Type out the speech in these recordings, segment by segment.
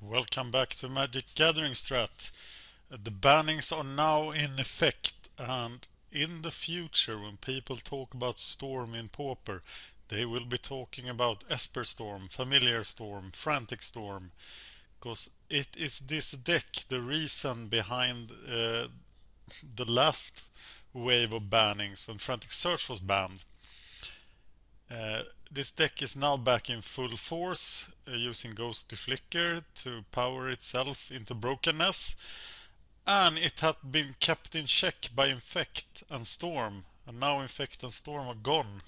Welcome back to Magic Gathering Strat. The bannings are now in effect, and in the future when people talk about Storm in Pauper, they will be talking about Esper Storm, Familiar Storm, Frantic Storm, because it is this deck the reason behind the last wave of bannings when Frantic Search was banned. This deck is now back in full force, using Ghostly Flicker to power itself into brokenness, and it had been kept in check by Infect and Storm, and now Infect and Storm are gone.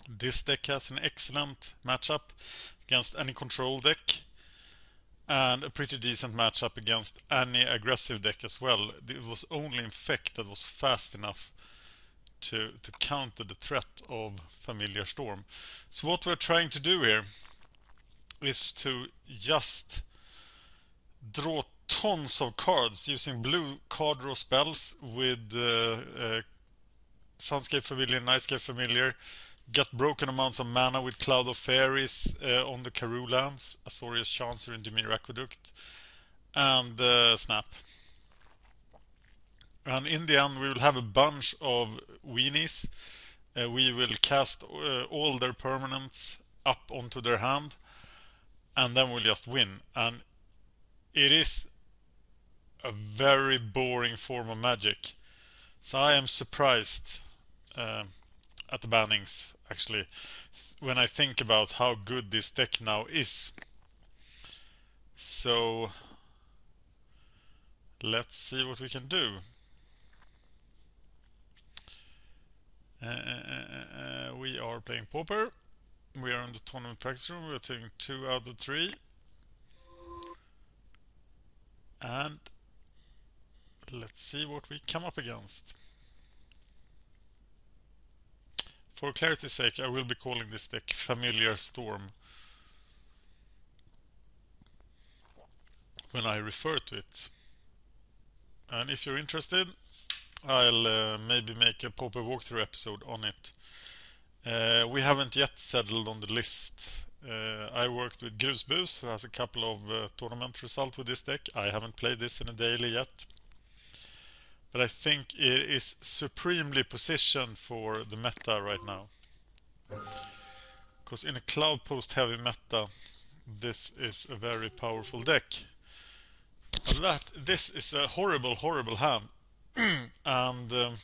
This deck has an excellent matchup against any control deck, and a pretty decent matchup against any aggressive deck as well. It was only Infect that was fast enough to counter the threat of Familiar Storm. So what we're trying to do here is to just draw tons of cards using blue card draw spells with Sunscape Familiar, Nightscape Familiar, get broken amounts of mana with Cloud of Fairies on the Karoo lands, Azorius Chancer and Dimir Aqueduct, and Snap. And in the end we will have a bunch of weenies. We will cast all their permanents up onto their hand, and then we'll just win. And it is a very boring form of Magic. So I am surprised at the bannings, actually, when I think about how good this deck now is. So let's see what we can do. We are playing Pauper. We are in the tournament practice room. We are taking 2 out of 3. And let's see what we come up against. For clarity's sake, I will be calling this deck Familiar Storm when I refer to it. And if you're interested, I'll maybe make a Pauper walkthrough episode on it. We haven't yet settled on the list. I worked with Grusbus, who has a couple of tournament results with this deck. I haven't played this in a daily yet, but I think it is supremely positioned for the meta right now. Because in a Cloud Post heavy meta, this is a very powerful deck. But this is a horrible, horrible hand. And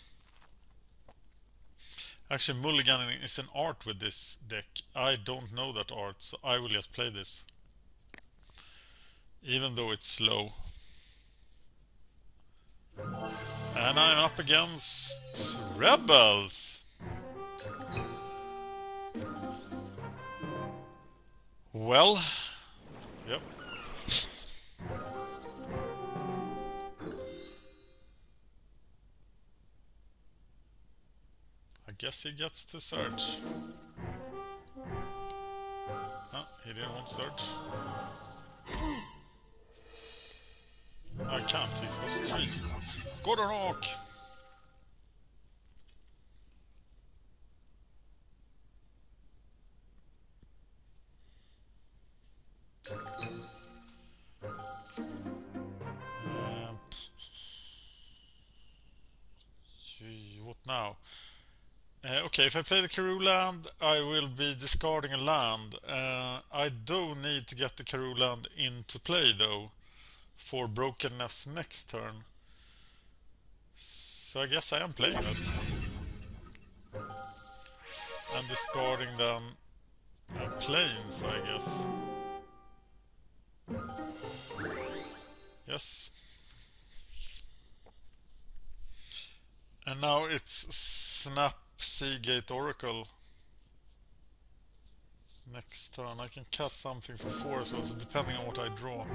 actually mulliganing is an art with this deck. I don't know that art, so I will just play this, even though it's slow. And I'm up against Rebels. Well, yep. I guess he gets to search. Oh, he didn't want search. I can't, it was 3. Skåderock! What now? Okay, if I play the Karoo land, I will be discarding a land. I do need to get the Karoo land into play, though, for brokenness next turn. So I guess I am playing it. I'm discarding them planes, I guess. Yes. And now it's Snap Seagate Oracle. Next turn I can cast something for 4 as well, so depending on what I draw.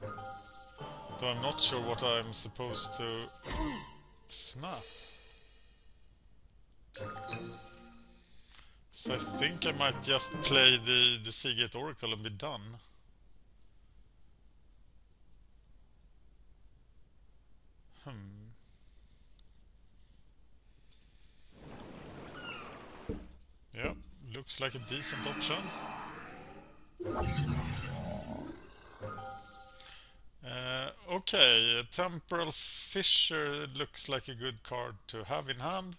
But I'm not sure what I'm supposed to snap. So I think I might just play the Seagate Oracle and be done. Yeah, looks like a decent option. Okay, Temporal Fissure looks like a good card to have in hand.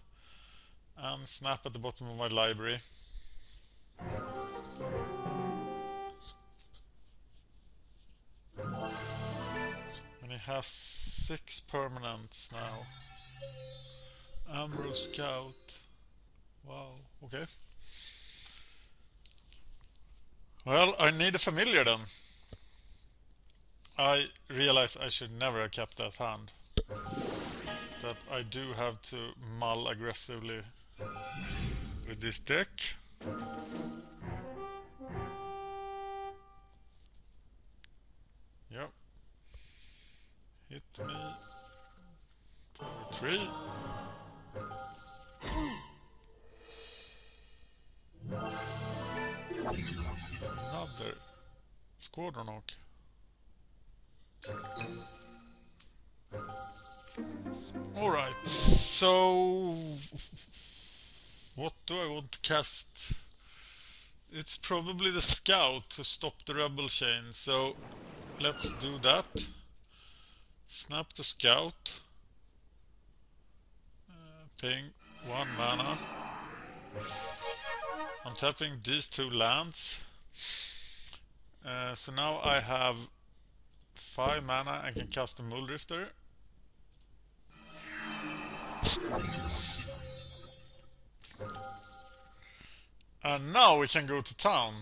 And snap at the bottom of my library. And he has 6 permanents now. Amro Scout. Wow, okay. Well, I need a familiar then. I realize I should never have kept that hand. That I do have to mull aggressively with this deck. Yep. Hit me. Power 3. Another Squadron Hawk. Alright, so what do I want to cast? It's probably the Scout to stop the Rebel Chain, so let's do that. Snap the Scout. Paying 1 mana. I'm tapping these 2 lands. So now I have 5 mana. I can cast the Muldrifter. And now we can go to town.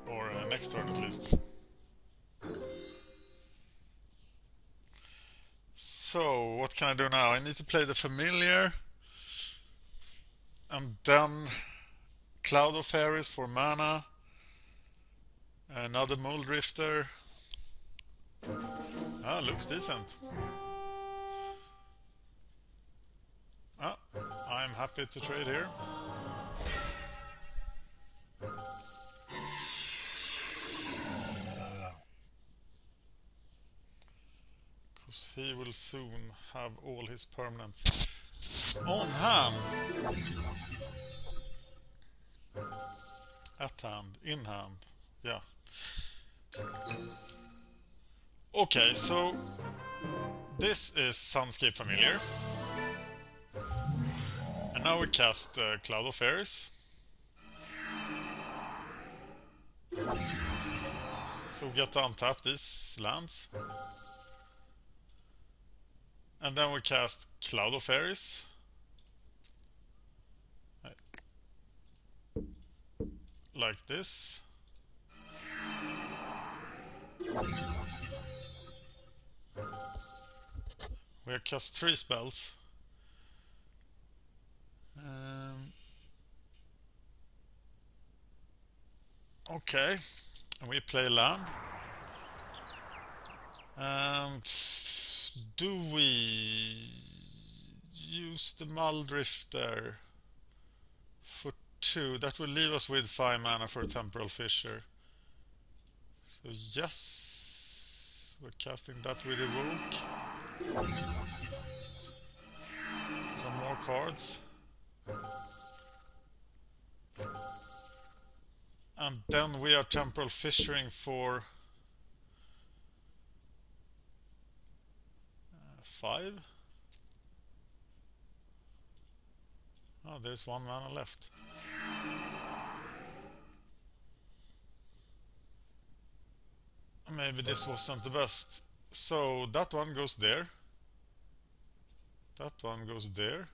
Or next turn at least. So, what can I do now? I need to play the Familiar. And then Cloud of Fairies for mana. Another Muldrifter. Ah, looks decent. Ah, I'm happy to trade here. Because he will soon have all his permanents on hand. At hand, in hand, yeah. Okay, so this is Sunscape Familiar. And now we cast Cloud of Fairies. So we get to untap these lands. And then we cast Cloud of Fairies. Like this. We have cast 3 spells. Okay, and we play land. Do we use the Muldrifter for 2? That will leave us with 5 mana for a Temporal Fissure. So yes, we're casting that with Evoke. Some more cards. And then we are Temporal Fissuring for 5. Oh, there's 1 mana left. Maybe this wasn't the best. So that one goes there. That one goes there.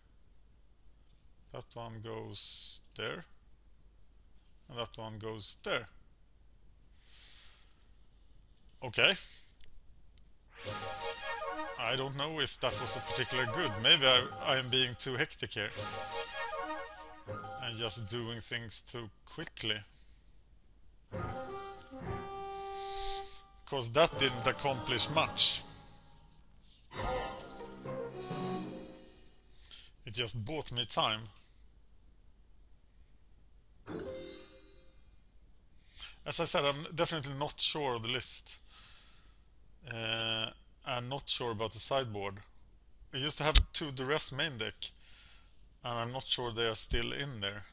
That one goes there. And that one goes there. Okay. I don't know if that was a particular good. Maybe I am being too hectic here. And just doing things too quickly. Because that didn't accomplish much. It just bought me time. As I said, I'm definitely not sure of the list. I'm not sure about the sideboard. I used to have 2 Duress main deck, and I'm not sure they are still in there.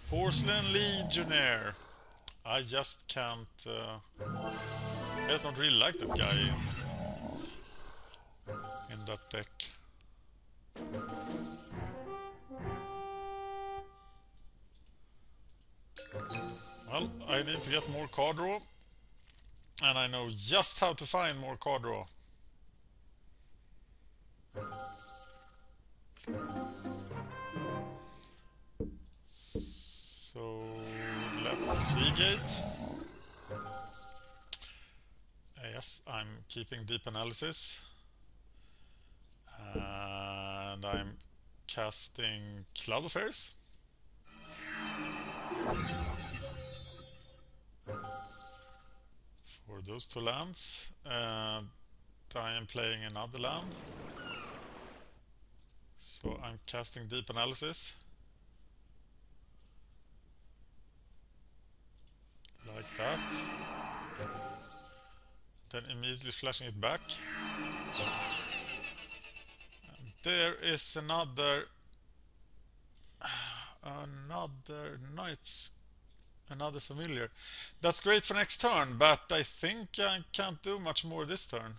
Porcelain Legionnaire. I just can't... I just don't really like that guy in that deck. Well, I need to get more card draw. And I know just how to find more card draw. So let's Seagate. Yes, I'm keeping deep analysis. And I'm casting Cloud Affairs. For those two lands. And I am playing another land. So I'm casting Deep Analysis. Like that. Then immediately flashing it back. And there is another Knights, another familiar. That's great for next turn, but I think I can't do much more this turn.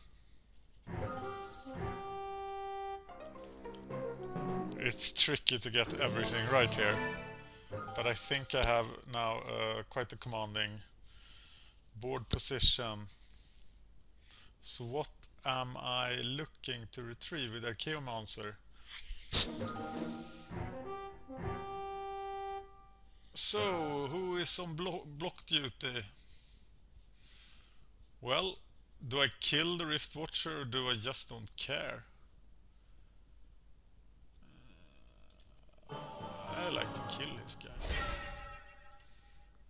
It's tricky to get everything right here, but I think I have now quite a commanding board position. So what am I looking to retrieve with Archaeomancer? So, who is on block duty? Well, do I kill the Rift Watcher or do I just don't care? I like to kill his guys.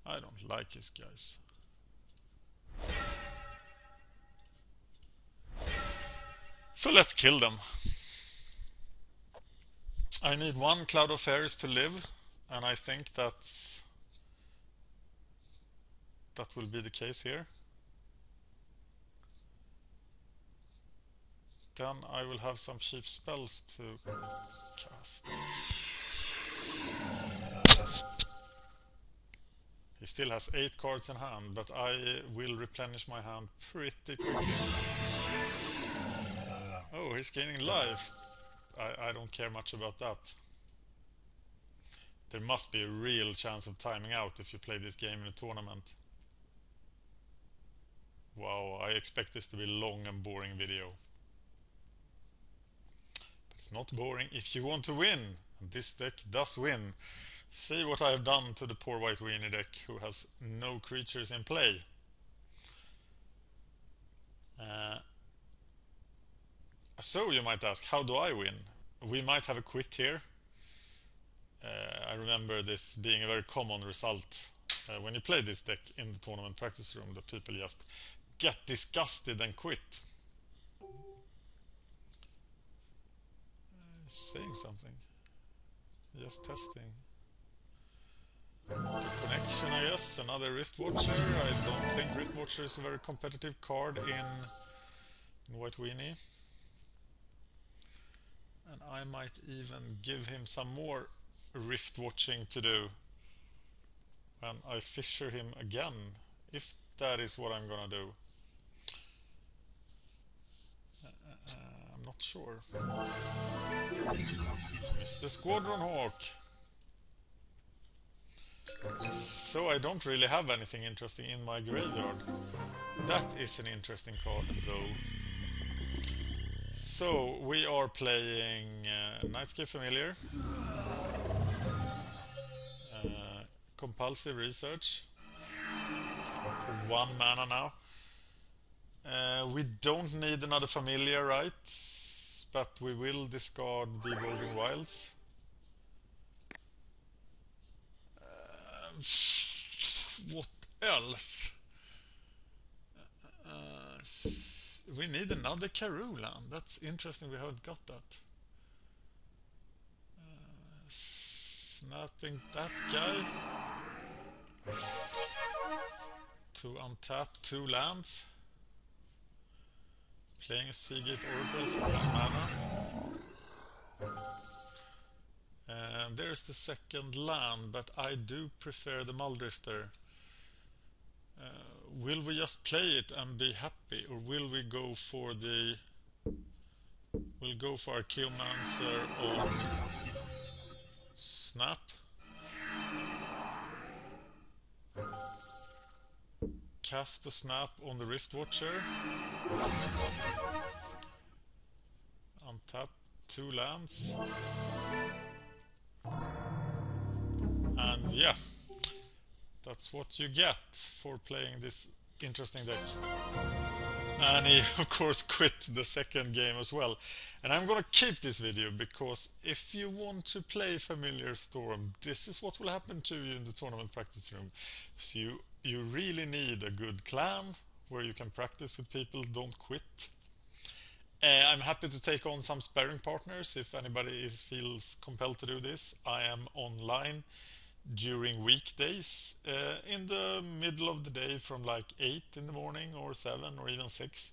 I don't like his guys. So let's kill them. I need one Cloud of Fairies to live, and I think that will be the case here. Then I will have some cheap spells to cast. He still has 8 cards in hand, but I will replenish my hand pretty quickly. Oh, he's gaining life. I don't care much about that. There must be a real chance of timing out if you play this game in a tournament. Wow, I expect this to be a long and boring video. But it's not boring if you want to win. And this deck does win. See what I have done to the poor White Weenie deck, who has no creatures in play. So you might ask, how do I win? We might have a quit here. I remember this being a very common result when you play this deck in the tournament practice room, that people just get disgusted and quit. Saying something. Just testing. Connection, I guess. Another Rift Watcher. I don't think Rift Watcher is a very competitive card in White Weenie. And I might even give him some more Rift Watching to do when I fisher him again, if that is what I'm gonna do. I'm not sure. Mr. Squadron Hawk. So I don't really have anything interesting in my graveyard. That is an interesting card though. So we are playing Nightscape Familiar, Compulsive Research, 1 mana now. We don't need another Familiar, right? But we will discard the Evolving Wilds. What else? We need another Karoo land. That's interesting, we haven't got that. Snapping that guy to untap 2 lands. Playing a Seagate Oracle for 1 mana. And there's the second land, but I do prefer the Muldrifter. Will we just play it and be happy, or will we go for the... We'll go for Archaeomancer on Snap. Cast the Snap on the Rift Watcher. Untap 2 lands. And yeah, that's what you get for playing this interesting deck. And he of course quit the second game as well. And I'm gonna keep this video because if you want to play Familiar Storm, this is what will happen to you in the tournament practice room. So you really need a good clan where you can practice with people, don't quit. I'm happy to take on some sparring partners if anybody feels compelled to do this. I am online during weekdays in the middle of the day from like 8 in the morning or 7 or even 6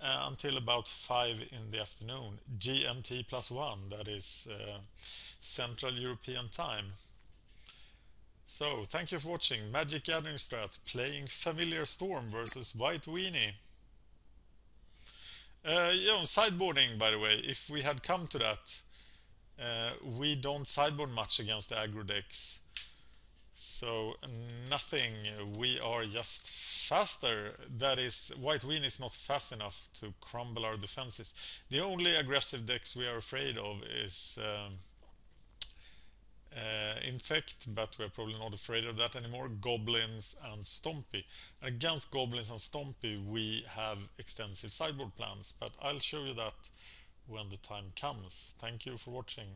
until about 5 in the afternoon, GMT +1, that is Central European time. So thank you for watching Magic Gathering Strat playing Familiar Storm versus White Weenie. Sideboarding, by the way, if we had come to that, we don't sideboard much against the aggro decks. So nothing, we are just faster. That is, White Weenie is not fast enough to crumble our defenses. The only aggressive decks we are afraid of is Infect, but we're probably not afraid of that anymore. Goblins and Stompy. Against Goblins and Stompy we have extensive sideboard plans, but I'll show you that when the time comes. Thank you for watching.